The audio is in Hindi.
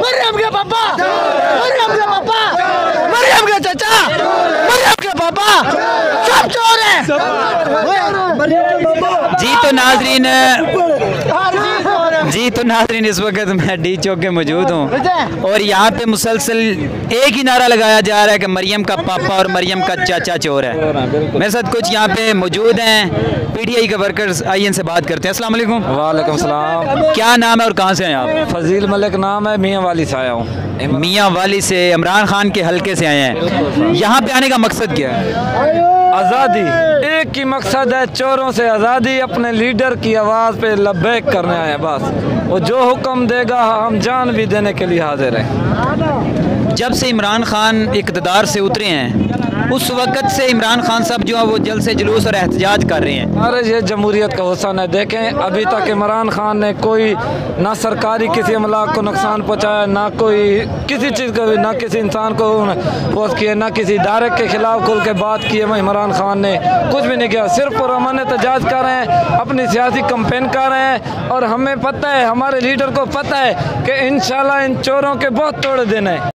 मरियम के पापा, मरियम के पापा, मरियम के चाचा, मरियम के पापा, सब चोर हैं। जी तो नाजरीन इस वक्त मैं डी चौक के मौजूद हूँ और यहाँ पे मुसलसल एक ही नारा लगाया जा रहा है कि मरियम का पापा और मरियम का चाचा चोर है। मेरे साथ कुछ यहाँ पे मौजूद हैं पीटीआई के वर्कर्स, आइए इनसे बात करते हैं। अस्सलाम वालेकुम। वालेकुम सलाम। क्या नाम है और कहाँ से हैं आप? फजील मलिक नाम है, मियाँ वाली से आया हूँ। मियाँ वाली से, इमरान खान के हलके से आए हैं। यहाँ पे आने का मकसद क्या है? आज़ादी, एक ही मकसद है, चोरों से आज़ादी। अपने लीडर की आवाज़ पे लब्बैक करने आए हैं बस। वो जो हुक्म देगा हम जान भी देने के लिए हाजिर हैं। जब से इमरान खान इक़्तिदार से उतरे हैं उस वक़्त से इमरान खान साहब जो है वो जल से जुलूस और एहतजाज कर रहे हैं। अरे ये जमहूरियत का हुस्न है। देखें अभी तक इमरान खान ने कोई ना सरकारी किसी अमला को नुकसान पहुँचाया, ना कोई किसी चीज़ को भी, ना किसी इंसान को पोस्ट किया, ना किसी इदारे के खिलाफ खुल के बात की है। इमरान खान ने कुछ भी नहीं किया, सिर्फ पुरअमन एहतजाज कर रहे हैं, अपनी सियासी कैंपेन कर रहे हैं। और हमें पता है, हमारे लीडर को पता है कि इंशाल्लाह इन चोरों के बहुत तोड़ देना है।